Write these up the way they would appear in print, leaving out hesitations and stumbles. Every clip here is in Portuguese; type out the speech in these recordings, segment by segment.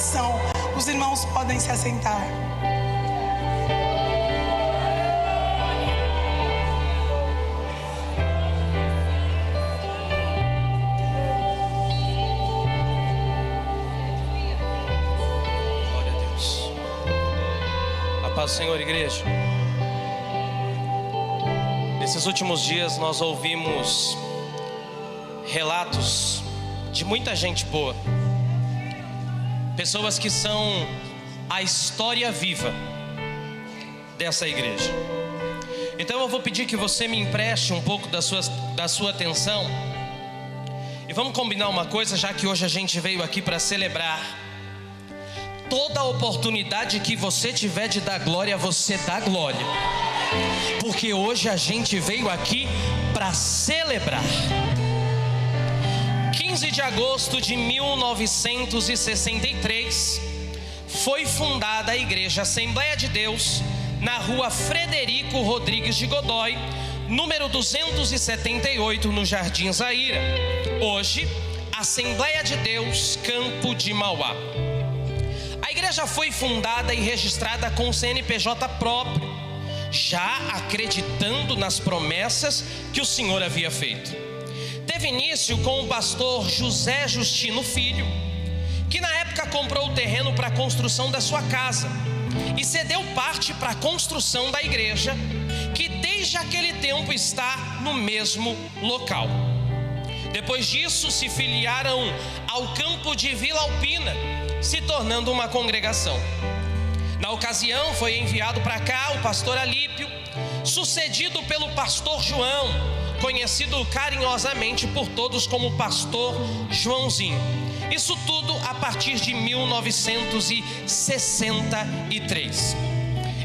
oração. Os irmãos podem se assentar. Glória a Deus. A paz do Senhor, igreja. Nesses últimos dias nós ouvimos relatos de muita gente boa, pessoas que são a história viva dessa igreja. Então eu vou pedir que você me empreste um pouco da sua atenção, e vamos combinar uma coisa, já que hoje a gente veio aqui para celebrar. Toda oportunidade que você tiver de dar glória, você dá glória, porque hoje a gente veio aqui para celebrar. 15 de agosto de 1963 foi fundada a Igreja Assembleia de Deus na rua Frederico Rodrigues de Godoy, número 278, no Jardim Zaira. Hoje, Assembleia de Deus, Campo de Mauá. A igreja foi fundada e registrada com o CNPJ próprio, já acreditando nas promessas que o Senhor havia feito. Teve início com o pastor José Justino Filho, que na época comprou o terreno para a construção da sua casa e cedeu parte para a construção da igreja, que desde aquele tempo está no mesmo local. Depois disso, se filiaram ao campo de Vila Alpina, se tornando uma congregação. Na ocasião, foi enviado para cá o pastor Alípio, sucedido pelo pastor João, conhecido carinhosamente por todos como pastor Joãozinho. Isso tudo a partir de 1963.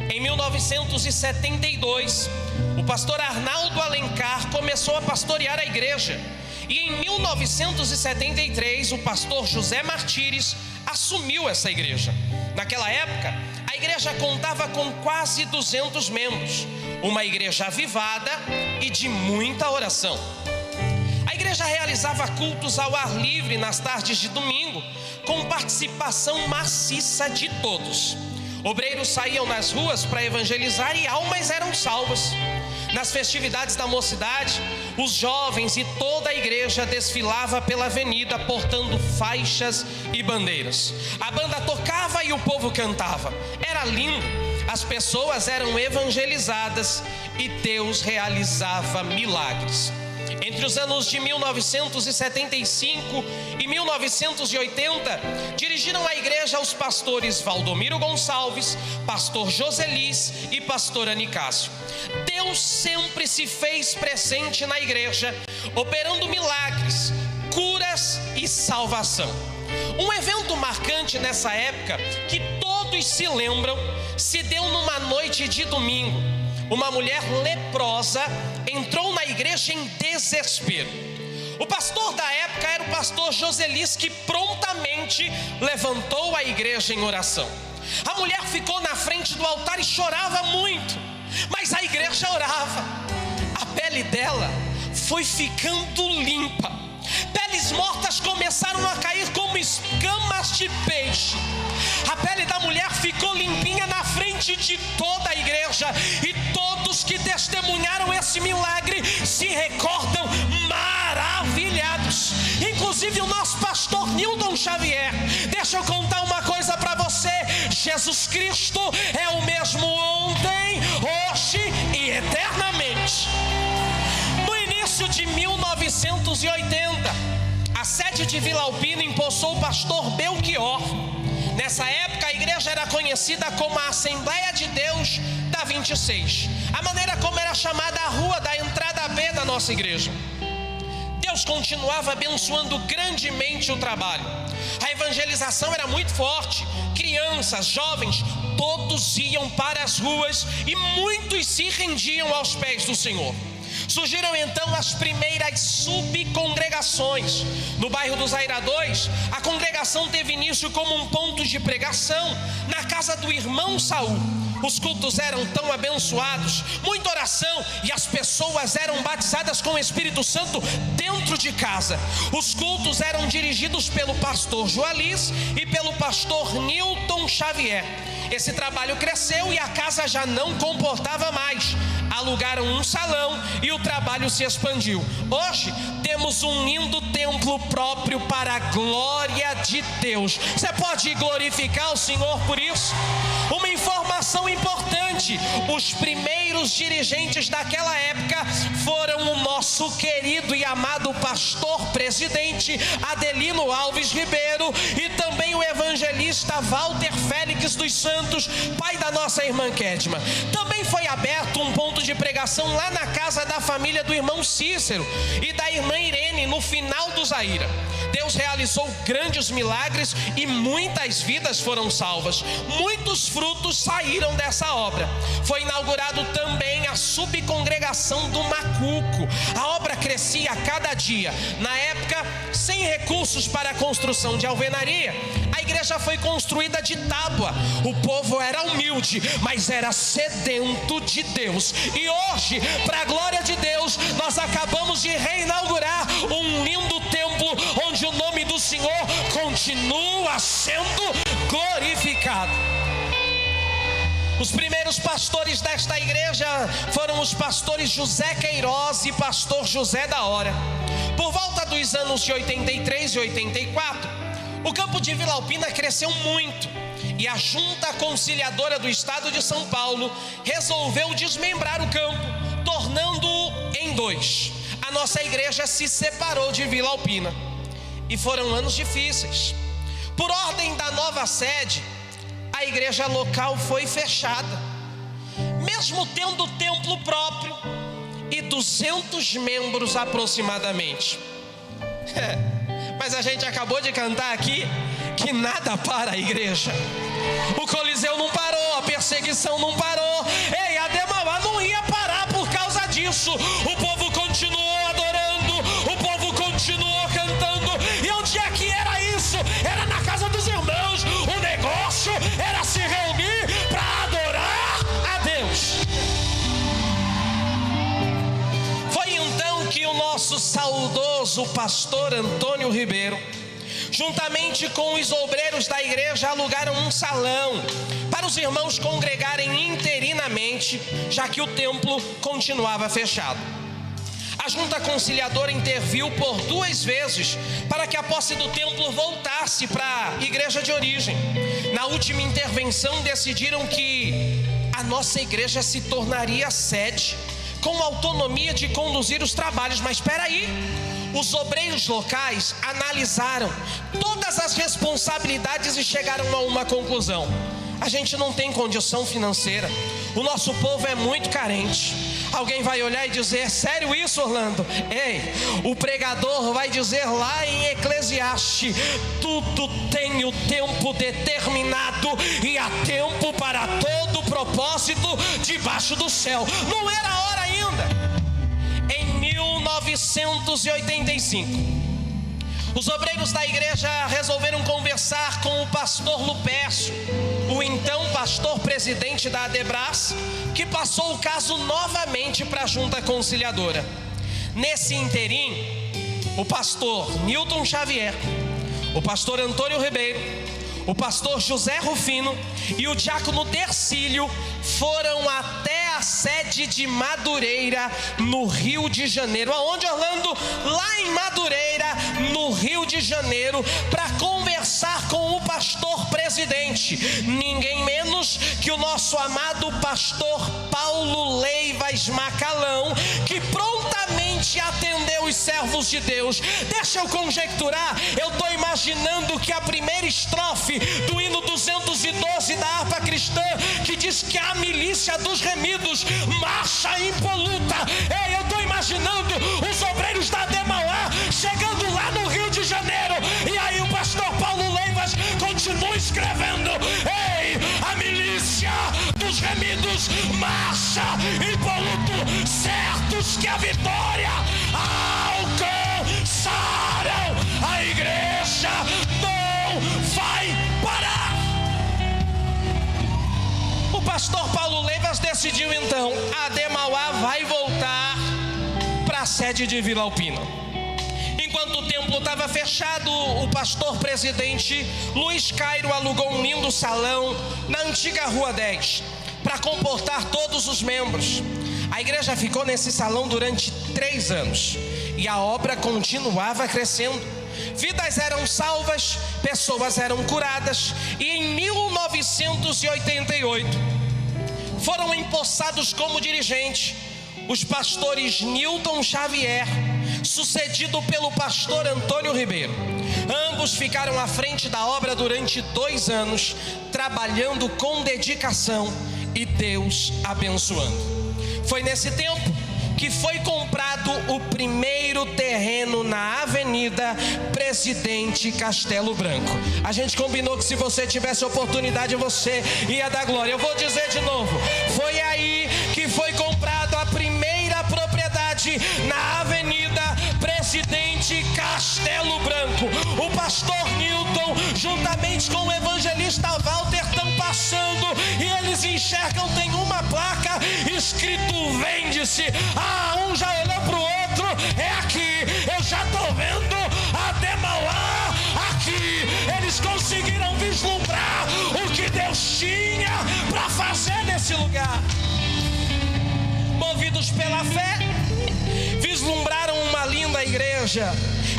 Em 1972, o pastor Arnaldo Alencar começou a pastorear a igreja. E em 1973, o pastor José Martires assumiu essa igreja. Naquela época, a igreja contava com quase 200 membros, uma igreja avivada e de muita oração. A igreja realizava cultos ao ar livre nas tardes de domingo, com participação maciça de todos. Obreiros saíam nas ruas para evangelizar e almas eram salvas. Nas festividades da mocidade, os jovens e toda a igreja desfilava pela avenida portando faixas e bandeiras. A banda tocava e o povo cantava. Era lindo. As pessoas eram evangelizadas e Deus realizava milagres. Entre os anos de 1975 e 1980, dirigiram a igreja os pastores Valdomiro Gonçalves, pastor Joselis e pastor Anicácio. Deus sempre se fez presente na igreja, operando milagres, curas e salvação. Um evento marcante nessa época, que todos se lembram, se deu numa noite de domingo. Uma mulher leprosa entrou na igreja em desespero. O pastor da época era o pastor Joselis, que prontamente levantou a igreja em oração. A mulher ficou na frente do altar e chorava muito, mas a igreja orava. A pele dela foi ficando limpa. Peles mortas começaram a cair como escamas de peixe. A pele da mulher ficou limpinha na frente de toda a igreja, e todos que testemunharam esse milagre se recordam maravilhados, inclusive o nosso pastor Nilton Xavier. Deixa eu contar uma coisa para você: Jesus Cristo é o mesmo ontem, hoje e eternamente. No início de 1980, a sede de Vila Alpina empossou o pastor Belchior. Nessa época, a igreja era conhecida como a Assembleia de Deus da 26, a maneira como era chamada a rua da entrada B da nossa igreja. Deus continuava abençoando grandemente o trabalho. A evangelização era muito forte. Crianças, jovens, todos iam para as ruas e muitos se rendiam aos pés do Senhor. Surgiram então as primeiras subcongregações. No bairro do Zaira 2, a congregação teve início como um ponto de pregação na casa do irmão Saul. Os cultos eram tão abençoados, muita oração, e as pessoas eram batizadas com o Espírito Santo dentro de casa. Os cultos eram dirigidos pelo pastor Joalis e pelo pastor Newton Xavier. Esse trabalho cresceu e a casa já não comportava mais. Alugaram um salão e o trabalho se expandiu. Hoje temos um lindo templo próprio para a glória de Deus. Você pode glorificar o Senhor por isso? Uma informação importante: os primeiros dirigentes daquela época foram o nosso querido e amado pastor presidente Adelino Alves Ribeiro e também o evangelista Walter Félix dos Santos, pai da nossa irmã Kedma. Também foi aberto um ponto de pregação lá na casa da família do irmão Cícero e da irmã Irene, no final do Zaira. Deus realizou grandes milagres e muitas vidas foram salvas. Muitos frutos saíram dessa obra. Foi inaugurado também a subcongregação do Macuco. A obra crescia a cada dia. Na época, sem recursos para a construção de alvenaria, a igreja foi construída de tábua. O povo era humilde, mas era sedento de Deus. E hoje, para a glória de Deus, nós acabamos de reinaugurar um lindo templo onde o nome do Senhor continua sendo glorificado. Os primeiros pastores desta igreja foram os pastores José Queiroz e pastor José da Hora. Por volta dos anos de 83 e 84, o campo de Vila Alpina cresceu muito e a Junta Conciliadora do Estado de São Paulo resolveu desmembrar o campo, tornando-o em dois. A nossa igreja se separou de Vila Alpina e foram anos difíceis. Por ordem da nova sede, a igreja local foi fechada, mesmo tendo templo próprio e 200 membros aproximadamente. Mas a gente acabou de cantar aqui que nada para a igreja. O Coliseu não parou, a perseguição não parou. Ei, a Demauá não ia parar por causa disso. O povo continuou adorando, o povo continuou cantando. E onde é que era isso? Era na casa dos irmãos. O negócio era se reunir para adorar a Deus. Foi então que o nosso saudoso pastor Antônio Ribeiro, juntamente com os obreiros da igreja, alugaram um salão para os irmãos congregarem interinamente, já que o templo continuava fechado. A Junta Conciliadora interviu por 2 vezes para que a posse do templo voltasse para a igreja de origem. Na última intervenção decidiram que a nossa igreja se tornaria sede, com autonomia de conduzir os trabalhos. Mas espera aí, os obreiros locais analisaram todas as responsabilidades e chegaram a uma conclusão: a gente não tem condição financeira, o nosso povo é muito carente. Alguém vai olhar e dizer: sério isso, Orlando? Ei, o pregador vai dizer lá em Eclesiastes: tudo tem o tempo determinado e há tempo para todo propósito debaixo do céu. Não era a hora ainda. Em 1985, os obreiros da igreja resolveram conversar com o pastor Lupécio, o então pastor presidente da Adebras, que passou o caso novamente para a Junta Conciliadora. Nesse interim, o pastor Newton Xavier, o pastor Antônio Ribeiro, o pastor José Rufino e o diácono Dercílio foram até a sede de Madureira, no Rio de Janeiro. Aonde, Orlando? Lá em Madureira, no Rio de Janeiro, para conversar com o pastor presidente, ninguém menos que o nosso amado pastor Paulo Leivas Macalão, que prontamente atendeu os servos de Deus. Deixa eu conjecturar, eu estou imaginando que a primeira estrofe do hino 212 da harpa cristã, que diz que a milícia dos remidos marcha impoluta. Ei, eu estou imaginando os obreiros da Demauá chegando lá no Rio de Janeiro, e aí o pastor Paulo Leivas continua escrevendo: ei, a milícia dos remidos marcha impoluto, certos que a vitória alcançarão. A igreja não vai parar. O pastor Paulo Leivas decidiu então: Ademauá vai voltar para a sede de Vila Alpina. Enquanto o templo estava fechado, o pastor presidente Luiz Cairo alugou um lindo salão na antiga Rua 10 para comportar todos os membros. A igreja ficou nesse salão durante 3 anos e a obra continuava crescendo. Vidas eram salvas, pessoas eram curadas, e em 1988 foram empossados como dirigentes os pastores Newton Xavier, sucedido pelo pastor Antônio Ribeiro. Ambos ficaram à frente da obra durante 2 anos, trabalhando com dedicação e Deus abençoando. Foi nesse tempo que foi comprado o primeiro terreno na Avenida Presidente Castelo Branco. A gente combinou que se você tivesse oportunidade, você ia dar glória. Eu vou dizer de novo: foi aí que foi comprado a primeira propriedade na Avenida Presidente Castelo Branco. O pastor Newton, juntamente com o evangelista Walter, estão passando e eles enxergam, tem uma placa escrito: vende-se. Um já olhou para o outro: é aqui. Eu já estou vendo Ademauá aqui. Eles conseguiram vislumbrar o que Deus tinha para fazer nesse lugar. Movidos pela fé, vislumbraram uma linda igreja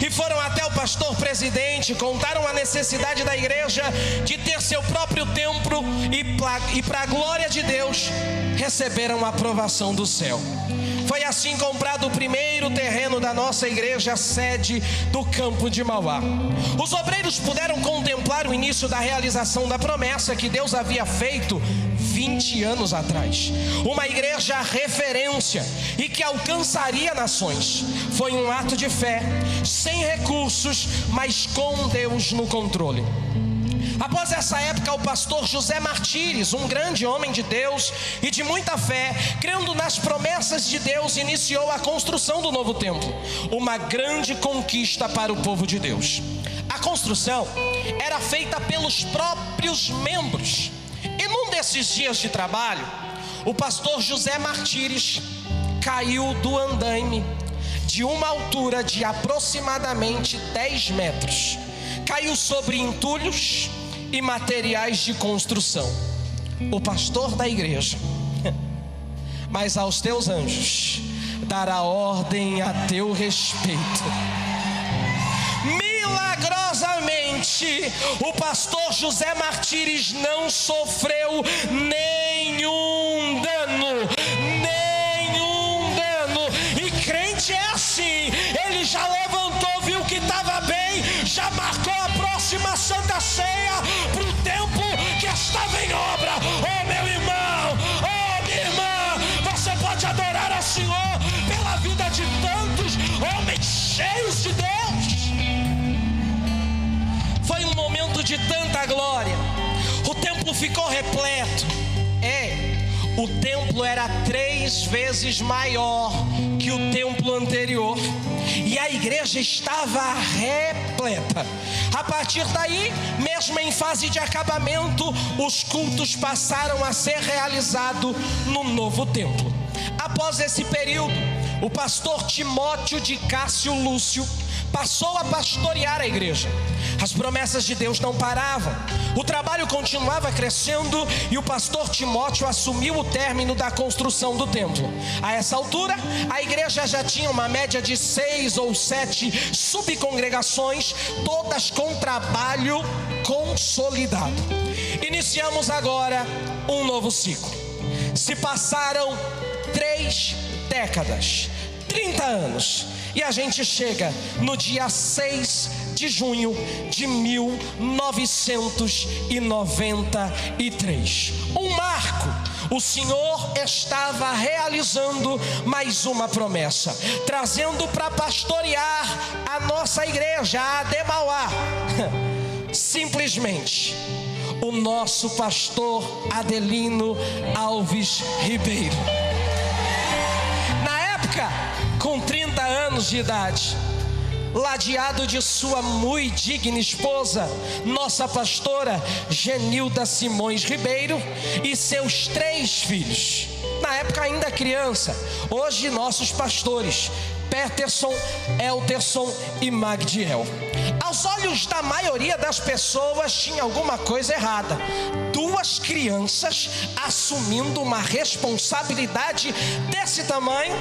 e foram até o pastor presidente, contaram a necessidade da igreja de ter seu próprio templo e para a glória de Deus receberam a aprovação do céu. Foi assim comprado o primeiro terreno da nossa igreja, sede do Campo de Mauá. Os obreiros puderam contemplar o início da realização da promessa que Deus havia feito 20 anos atrás. Uma igreja referência e que alcançaria nações. Foi um ato de fé, sem recursos, mas com Deus no controle. Após essa época, o pastor José Martires, um grande homem de Deus e de muita fé, crendo nas promessas de Deus, iniciou a construção do novo templo, uma grande conquista para o povo de Deus. A construção era feita pelos próprios membros, e num desses dias de trabalho, o pastor José Martires caiu do andaime de uma altura de aproximadamente 10 metros. Caiu sobre entulhos e materiais de construção. O pastor da igreja: mas aos teus anjos dará ordem a teu respeito. Milagrosamente, o pastor José Martires não sofreu nenhum dano. E crente é assim: ele já levantou, viu que estava bem, já marcou a próxima Santa Ceia para o tempo que estava em obra. Oh, meu irmão, oh, minha irmã, você pode adorar ao Senhor pela vida de tantos homens cheios de Deus. Foi um momento de tanta glória. O templo ficou repleto. O templo era 3 vezes maior que o templo anterior, e a igreja estava repleta. A partir daí, mesmo em fase de acabamento, os cultos passaram a ser realizados no novo templo. Após esse período, o pastor Timóteo de Cássio Lúcio passou a pastorear a igreja. As promessas de Deus não paravam, o trabalho continuava crescendo e o pastor Timóteo assumiu o término da construção do templo. A essa altura, a igreja já tinha uma média de 6 ou 7 subcongregações, todas com trabalho consolidado. Iniciamos agora um novo ciclo. Se passaram 3 décadas, 30 anos, e a gente chega no dia 6 de junho de 1993. Um marco. O Senhor estava realizando mais uma promessa, trazendo para pastorear a nossa igreja, a Ademauá, simplesmente o nosso pastor Adelino Alves Ribeiro. Na época, com 30 anos de idade, ladeado de sua muito digna esposa, nossa pastora Genilda Simões Ribeiro, e seus 3 filhos, na época ainda criança, hoje nossos pastores, Peterson, Elterson e Magdiel. Aos olhos da maioria das pessoas tinha alguma coisa errada. 2 crianças assumindo uma responsabilidade desse tamanho,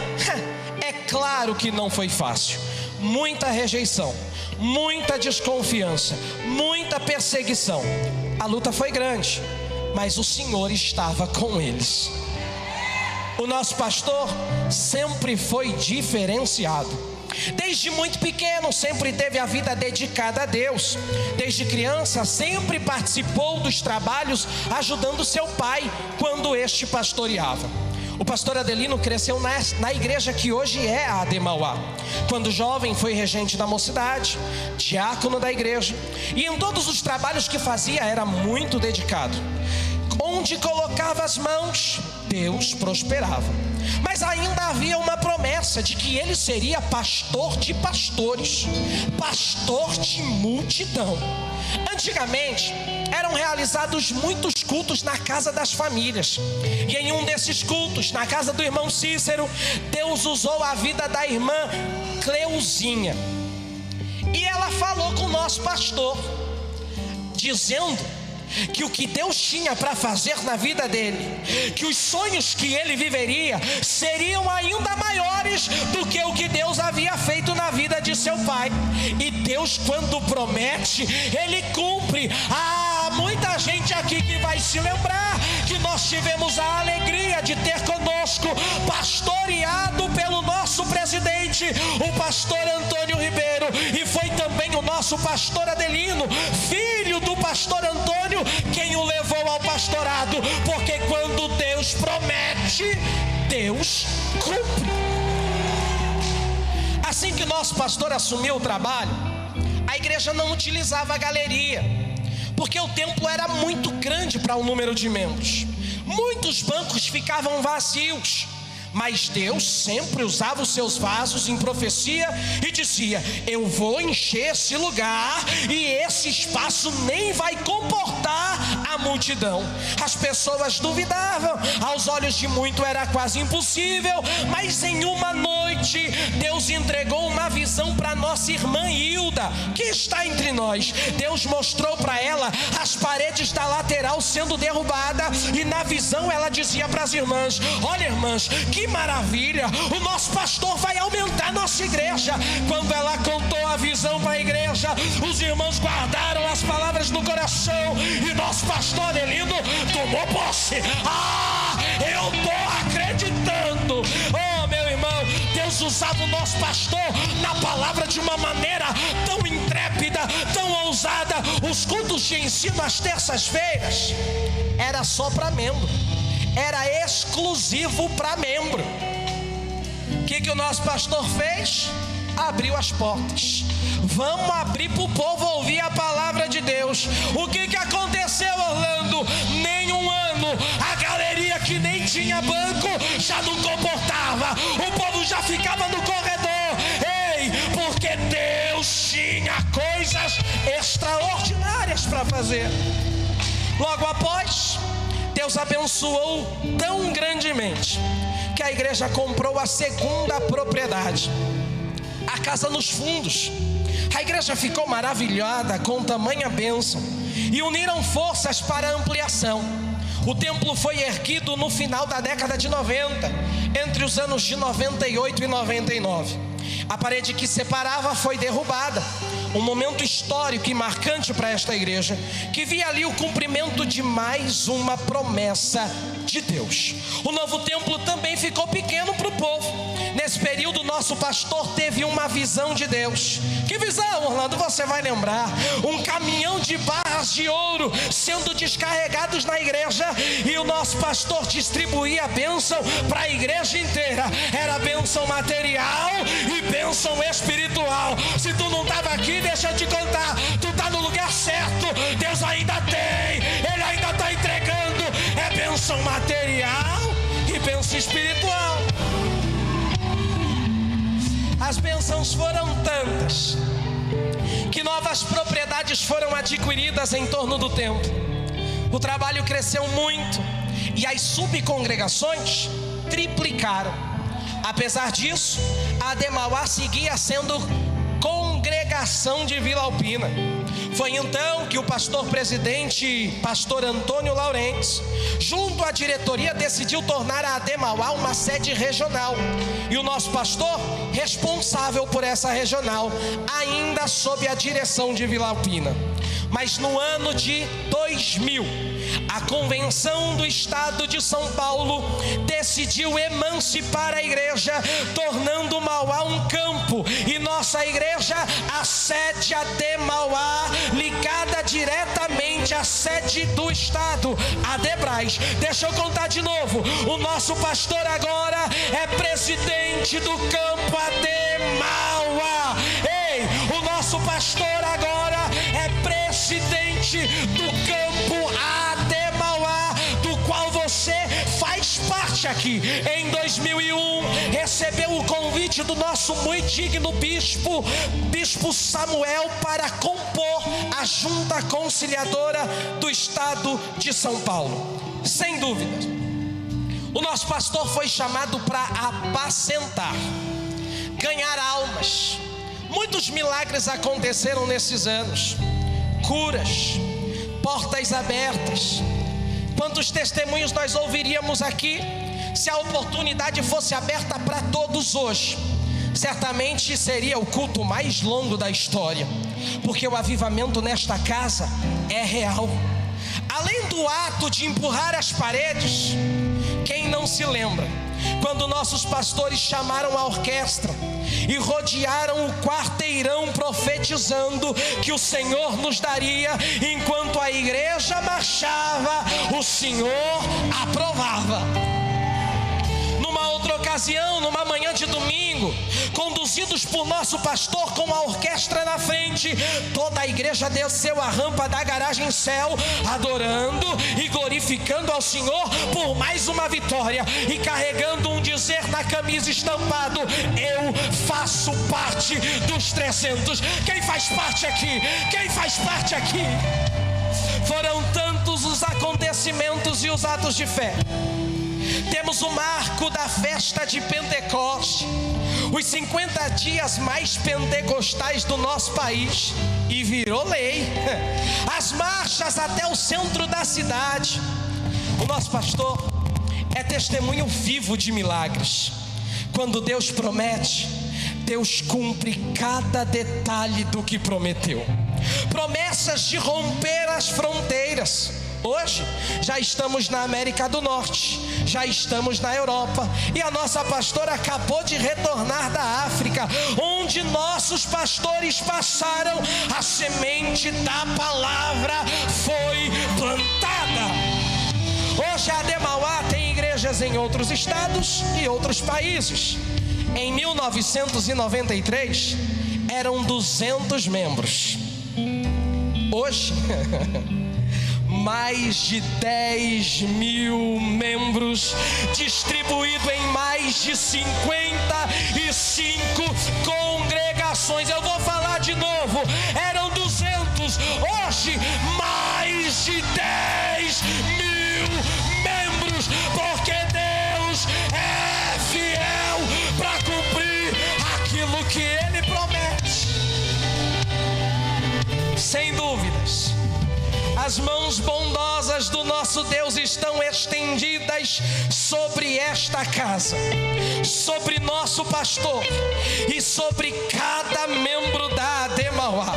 é claro que não foi fácil. Muita rejeição, muita desconfiança, muita perseguição. A luta foi grande, mas o Senhor estava com eles. O nosso pastor sempre foi diferenciado. Desde muito pequeno sempre teve a vida dedicada a Deus. Desde criança sempre participou dos trabalhos ajudando seu pai quando este pastoreava. O pastor Adelino cresceu na igreja que hoje é a Ademauá. Quando jovem foi regente da mocidade, diácono da igreja, e em todos os trabalhos que fazia era muito dedicado. Onde colocava as mãos, Deus prosperava. Mas ainda havia uma promessa de que ele seria pastor de pastores, pastor de multidão. Antigamente eram realizados muitos cultos na casa das famílias, e em um desses cultos, na casa do irmão Cícero, Deus usou a vida da irmã Cleuzinha, e ela falou com o nosso pastor, dizendo que o que Deus tinha para fazer na vida dele, que os sonhos que ele viveria seriam ainda maiores do que o que Deus havia feito na vida de seu pai. E Deus, quando promete, ele cumpre. Há muita gente aqui que vai se lembrar que nós tivemos a alegria de ter conosco, pastoreado pelo nosso presidente, o pastor Antônio Ribeiro, e foi também o nosso pastor Adelino, filho do pastor Antônio, quem o levou ao pastorado, porque quando Deus promete, Deus cumpre. Assim que nosso pastor assumiu o trabalho, a igreja não utilizava a galeria, porque o templo era muito grande para o número de membros. Muitos bancos ficavam vazios, mas Deus sempre usava os seus vasos em profecia e dizia: eu vou encher esse lugar e esse espaço nem vai comportar a multidão. As pessoas duvidavam, aos olhos de muito era quase impossível, mas em uma noite Deus entregou uma visão para nossa irmã Hilda, que está entre nós. Deus mostrou para ela as paredes da lateral sendo derrubadas, e na visão ela dizia para as irmãs: olha, irmãs, que maravilha, o nosso pastor vai aumentar nossa igreja. Quando ela contou a visão para a igreja, os irmãos guardaram as palavras no coração, e nosso pastor Adelino tomou posse. Eu estou acreditando. Oh, meu irmão, Deus usava o nosso pastor na palavra de uma maneira tão intrépida, tão ousada. Os cultos de ensino às terças-feiras era só para membro, era exclusivo para membro. O que o nosso pastor fez? Abriu as portas. Vamos abrir para o povo ouvir a palavra de Deus. O que aconteceu, Orlando? Nem um ano, a galeria que nem tinha banco já não comportava, o povo já ficava no corredor. Ei, porque Deus tinha coisas extraordinárias para fazer. Logo após, Deus abençoou tão grandemente que a igreja comprou a segunda propriedade, a casa nos fundos. A igreja ficou maravilhada com tamanha bênção e uniram forças para a ampliação. O templo foi erguido no final da década de 90, entre os anos de 98 e 99. A parede que separava foi derrubada. Um momento histórico e marcante para esta igreja, que via ali o cumprimento de mais uma promessa de Deus. O novo templo também ficou pequeno para o povo. Nesse período, nosso pastor teve uma visão de Deus. Que visão, Orlando? Você vai lembrar: um caminhão de barras de ouro sendo descarregados na igreja, e o nosso pastor distribuía a bênção para a igreja inteira. Era bênção material e bênção espiritual. Se tu não estava aqui, deixa eu te contar, tu está no lugar certo. Deus ainda tem, Ele ainda está entregando. É bênção material e bênção espiritual. As bênçãos foram tantas que novas propriedades foram adquiridas em torno do templo. O trabalho cresceu muito e as subcongregações triplicaram. Apesar disso, a Ademauá seguia sendo congregação de Vila Alpina. Foi então que o pastor-presidente, pastor Antônio Laurentes, junto à diretoria, decidiu tornar a Ademauá uma sede regional. E o nosso pastor, responsável por essa regional, ainda sob a direção de Vila Alpina. Mas no ano de 2000, a Convenção do Estado de São Paulo decidiu emancipar a igreja, tornando Mauá um campo, e nossa igreja, a sede Ademauá, ligada diretamente à sede do Estado, Adebras. Deixa eu contar de novo: o nosso pastor agora é presidente do campo Ademauá. Ei, o nosso pastor agora é presidente do campo Ademauá, do qual você faz parte aqui. Em 2001, recebeu o convite do nosso muito digno bispo Samuel, para compor a junta conciliadora do Estado de São Paulo. Sem dúvida, o nosso pastor foi chamado para apacentar, ganhar almas. Muitos milagres aconteceram nesses anos, curas, portas abertas. Quantos testemunhos nós ouviríamos aqui se a oportunidade fosse aberta para todos hoje? Certamente seria o culto mais longo da história, porque o avivamento nesta casa é real. Além do ato de empurrar as paredes, quem não se lembra quando nossos pastores chamaram a orquestra e rodearam o quarteirão, profetizando que o Senhor nos daria? Enquanto a igreja marchava, o Senhor aprovava. Numa outra ocasião, numa manhã de domingo, conduzidos por nosso pastor com a orquestra na frente, toda a igreja desceu a rampa da garagem céu, adorando e glorificando ao Senhor por mais uma vitória, e carregando um dizer na camisa estampado: eu faço parte dos 300. Quem faz parte aqui? Quem faz parte aqui? Foram tantos os acontecimentos e os atos de fé. Temos o marco da festa de Pentecoste, os 50 dias mais pentecostais do nosso país, e virou lei. As marchas até o centro da cidade. O nosso pastor é testemunho vivo de milagres. Quando Deus promete, Deus cumpre cada detalhe do que prometeu. Promessas de romper as fronteiras. Hoje já estamos na América do Norte, já estamos na Europa, e a nossa pastora acabou de retornar da África, onde nossos pastores passaram. A semente da palavra foi plantada. Hoje a Ademauá tem igrejas em outros estados e outros países. Em 1993 eram 200 membros. Hoje mais de 10 mil membros, distribuído em mais de 55 congregações. Eu vou falar de novo: eram 200, hoje mais de 10 mil membros, porque Deus é fiel para cumprir aquilo que Ele promete. Sem dúvidas, as mãos bondosas do nosso Deus estão estendidas sobre esta casa, sobre nosso pastor e sobre cada membro da Ademauá.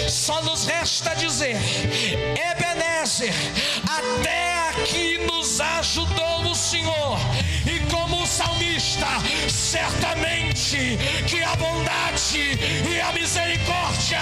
Só nos resta dizer: Ebenezer, até aqui nos ajudou o Senhor. E como o salmista, certamente que a bondade e a misericórdia